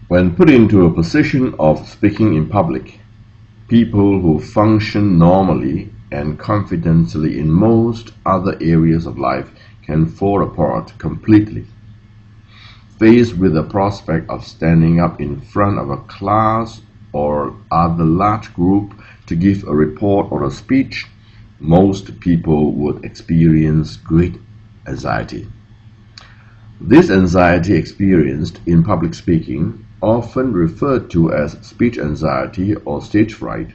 When put into a position of speaking in public, people who function normally and confidently in most other areas of life can fall apart completely. Faced with the prospect of standing up in front of a class or other large group to give a report or a speech, most people would experience great anxiety. This anxiety experienced in public speaking, often referred to as speech anxiety or stage fright,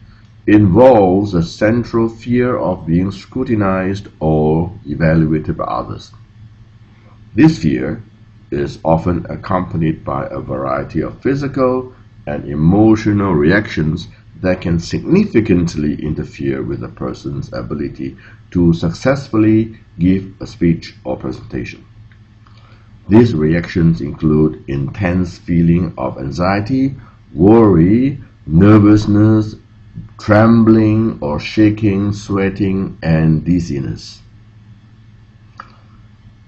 involves a central fear of being scrutinized or evaluated by others. This fear is often accompanied by a variety of physical and emotional reactions that can significantly interfere with a person's ability to successfully give a speech or presentation. These reactions include intense feeling of anxiety, worry, nervousness, trembling or shaking, sweating, and dizziness.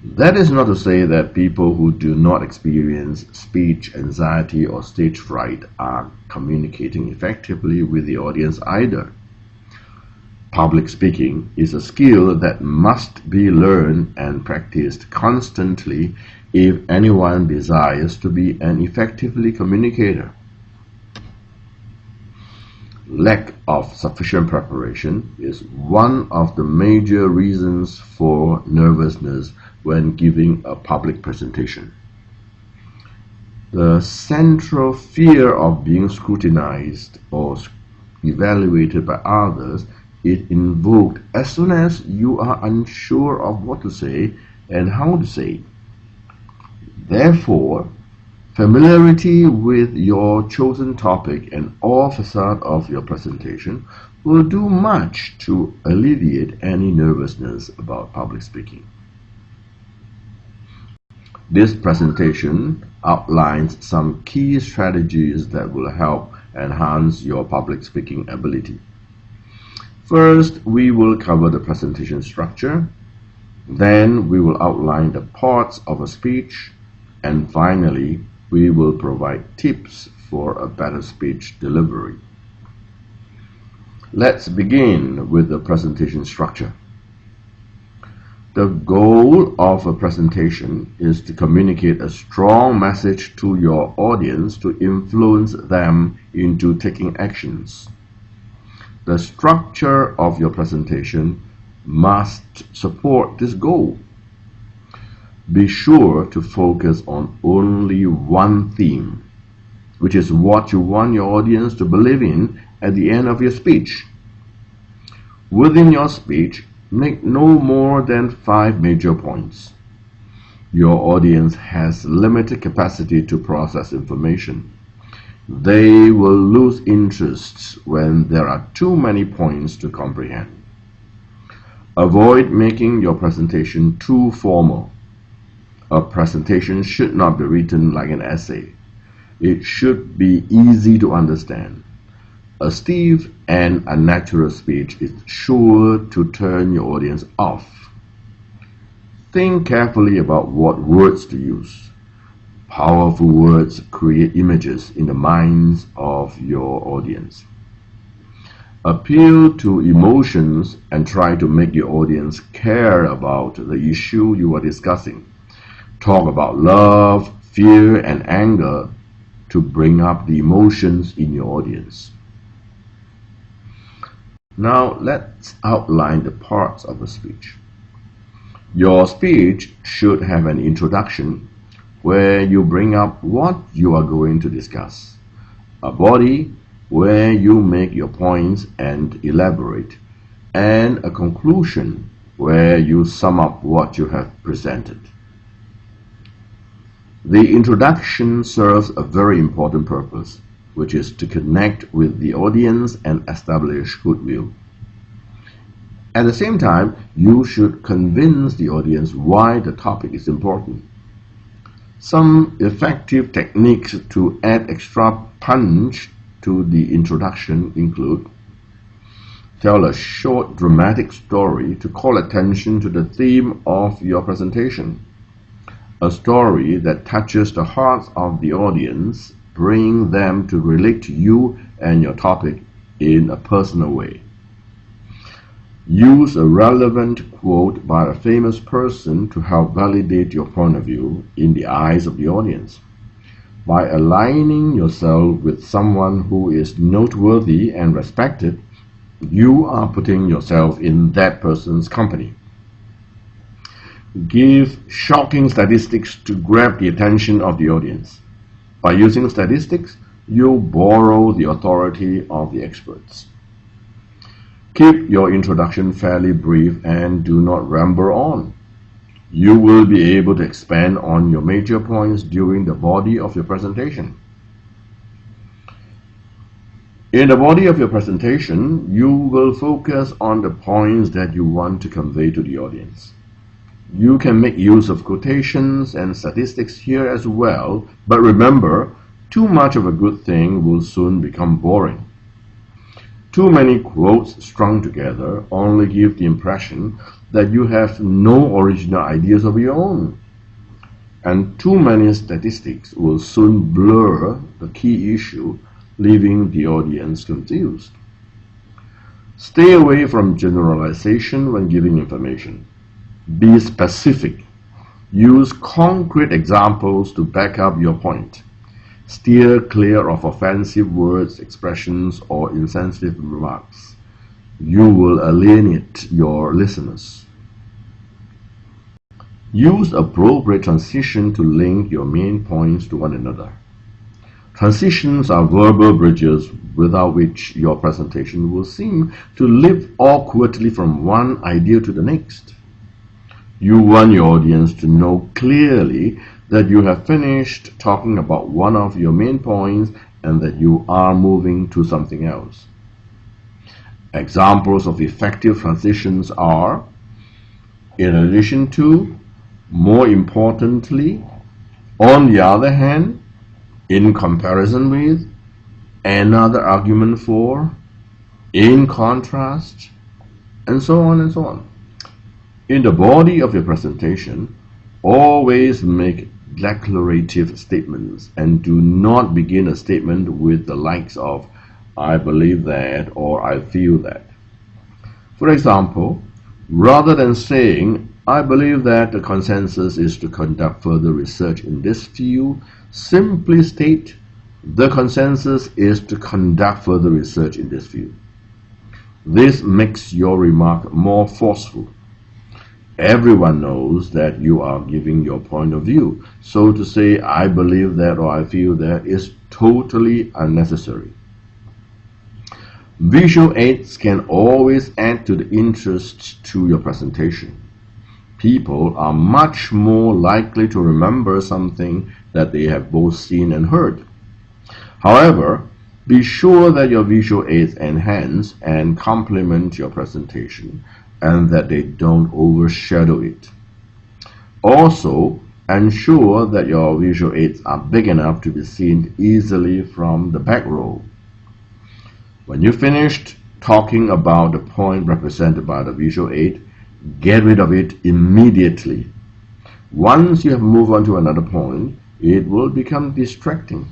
That is not to say that people who do not experience speech anxiety or stage fright are communicating effectively with the audience either. Public speaking is a skill that must be learned and practiced constantly if anyone desires to be an effectively communicator. Lack of sufficient preparation is one of the major reasons for nervousness when giving a public presentation. The central fear of being scrutinized or evaluated by others is invoked as soon as you are unsure of what to say and how to say it. Therefore, familiarity with your chosen topic and all facets of your presentation will do much to alleviate any nervousness about public speaking. This presentation outlines some key strategies that will help enhance your public speaking ability. First, we will cover the presentation structure. Then we will outline the parts of a speech. And finally, we will provide tips for a better speech delivery. Let's begin with the presentation structure. The goal of a presentation is to communicate a strong message to your audience to influence them into taking actions. The structure of your presentation must support this goal. Be sure to focus on only one theme, which is what you want your audience to believe in at the end of your speech. Within your speech, make no more than 5 major points. Your audience has limited capacity to process information. They will lose interest when there are too many points to comprehend. Avoid making your presentation too formal. A presentation should not be written like an essay. It should be easy to understand. A stiff and unnatural speech is sure to turn your audience off. Think carefully about what words to use. Powerful words create images in the minds of your audience. Appeal to emotions and try to make your audience care about the issue you are discussing. Talk about love, fear, and anger to bring up the emotions in your audience. Now let's outline the parts of a speech. Your speech should have an introduction where you bring up what you are going to discuss, a body where you make your points and elaborate, and a conclusion where you sum up what you have presented. The introduction serves a very important purpose, which is to connect with the audience and establish goodwill. At the same time, you should convince the audience why the topic is important. Some effective techniques to add extra punch to the introduction include: tell a short dramatic story to call attention to the theme of your presentation. A story that touches the hearts of the audience bring them to relate to you and your topic in a personal way. Use a relevant quote by a famous person to help validate your point of view in the eyes of the audience. By aligning yourself with someone who is noteworthy and respected, you are putting yourself in that person's company. Give shocking statistics to grab the attention of the audience. By using statistics, you borrow the authority of the experts. Keep your introduction fairly brief and do not ramble on. You will be able to expand on your major points during the body of your presentation. In the body of your presentation, you will focus on the points that you want to convey to the audience. You can make use of quotations and statistics here as well, but remember, too much of a good thing will soon become boring. Too many quotes strung together only give the impression that you have no original ideas of your own. And too many statistics will soon blur the key issue, leaving the audience confused. Stay away from generalization when giving information. Be specific. Use concrete examples to back up your point. Steer clear of offensive words, expressions, or insensitive remarks. You will alienate your listeners. Use appropriate transition to link your main points to one another. Transitions are verbal bridges without which your presentation will seem to leap awkwardly from one idea to the next. You want your audience to know clearly that you have finished talking about one of your main points and that you are moving to something else. Examples of effective transitions are, in addition to, more importantly, on the other hand, in comparison with, another argument for, in contrast, and so on and so on. In the body of your presentation, always make declarative statements and do not begin a statement with the likes of I believe that or I feel that. For example, rather than saying I believe that the consensus is to conduct further research in this field, simply state the consensus is to conduct further research in this field. This makes your remark more forceful. Everyone knows that you are giving your point of view, so to say I believe that or I feel that is totally unnecessary. Visual aids can always add to the interest to your presentation. People are much more likely to remember something that they have both seen and heard. However, be sure that your visual aids enhance and complement your presentation and that they don't overshadow it. Also, ensure that your visual aids are big enough to be seen easily from the back row. When you finished talking about the point represented by the visual aid, get rid of it immediately. Once you have moved on to another point, it will become distracting.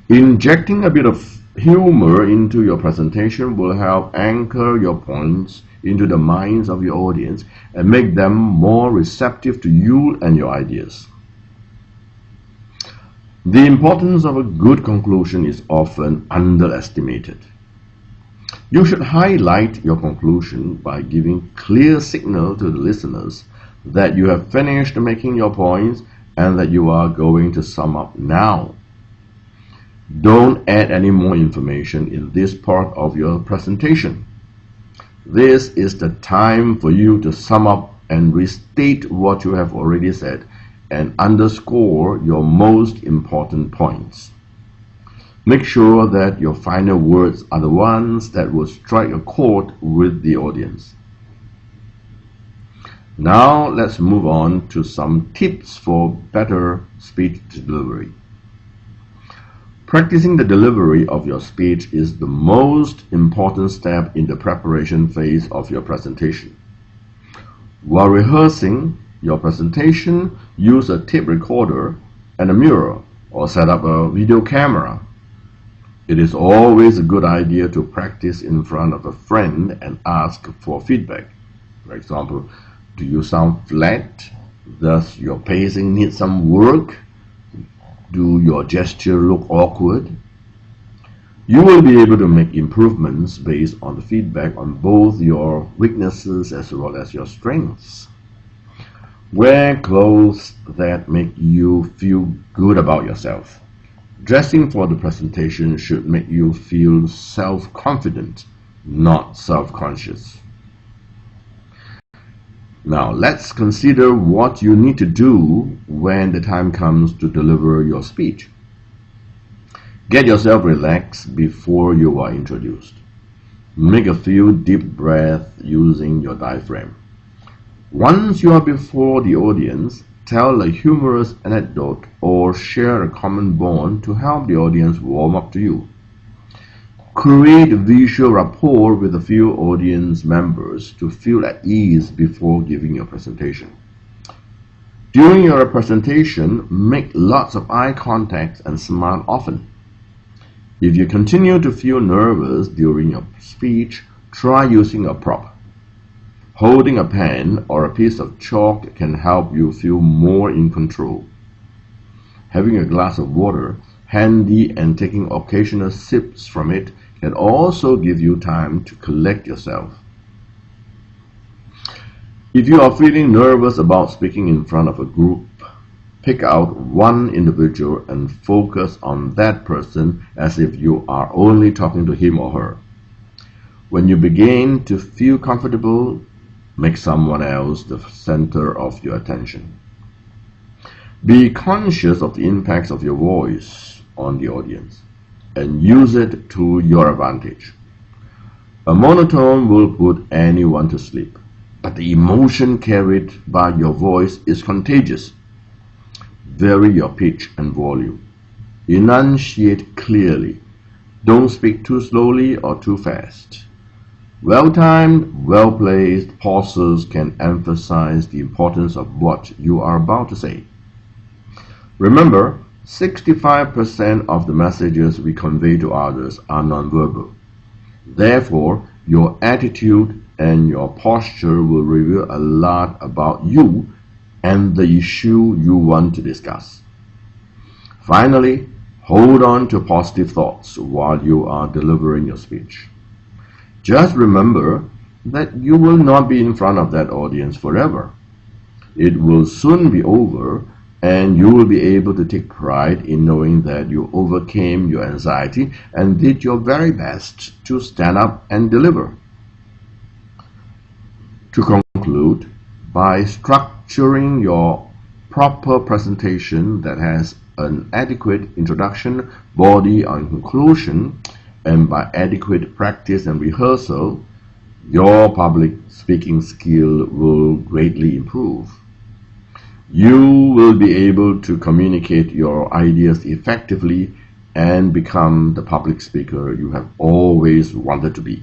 Injecting a bit of humor into your presentation will help anchor your points into the minds of your audience and make them more receptive to you and your ideas. The importance of a good conclusion is often underestimated. You should highlight your conclusion by giving clear signal to the listeners that you have finished making your points and that you are going to sum up now. Don't add any more information in this part of your presentation. This is the time for you to sum up and restate what you have already said and underscore your most important points. Make sure that your final words are the ones that will strike a chord with the audience. Now let's move on to some tips for better speech delivery. Practicing the delivery of your speech is the most important step in the preparation phase of your presentation. While rehearsing your presentation, use a tape recorder and a mirror or set up a video camera. It is always a good idea to practice in front of a friend and ask for feedback. For example, do you sound flat? Does your pacing need some work? Do your gesture look awkward? You will be able to make improvements based on the feedback on both your weaknesses as well as your strengths. Wear clothes that make you feel good about yourself. Dressing for the presentation should make you feel self-confident, not self-conscious. Now, let's consider what you need to do when the time comes to deliver your speech. Get yourself relaxed before you are introduced. Make a few deep breaths using your diaphragm. Once you are before the audience, tell a humorous anecdote or share a common bond to help the audience warm up to you. Create visual rapport with a few audience members to feel at ease before giving your presentation. During your presentation, make lots of eye contact and smile often. If you continue to feel nervous during your speech, try using a prop. Holding a pen or a piece of chalk can help you feel more in control. Having a glass of water handy and taking occasional sips from it can also give you time to collect yourself. If you are feeling nervous about speaking in front of a group, pick out one individual and focus on that person as if you are only talking to him or her. When you begin to feel comfortable, make someone else the center of your attention. Be conscious of the impacts of your voice on the audience and use it to your advantage. A monotone will put anyone to sleep, but the emotion carried by your voice is contagious. Vary your pitch and volume. Enunciate clearly. Don't speak too slowly or too fast. Well-timed, well-placed pauses can emphasize the importance of what you are about to say. Remember, 65% of the messages we convey to others are nonverbal. Therefore, your attitude and your posture will reveal a lot about you and the issue you want to discuss. Finally, hold on to positive thoughts while you are delivering your speech. Just remember that you will not be in front of that audience forever. It will soon be over, and you will be able to take pride in knowing that you overcame your anxiety and did your very best to stand up and deliver. To conclude, by structuring your proper presentation that has an adequate introduction, body, and conclusion, and by adequate practice and rehearsal, your public speaking skill will greatly improve. You will be able to communicate your ideas effectively and become the public speaker you have always wanted to be.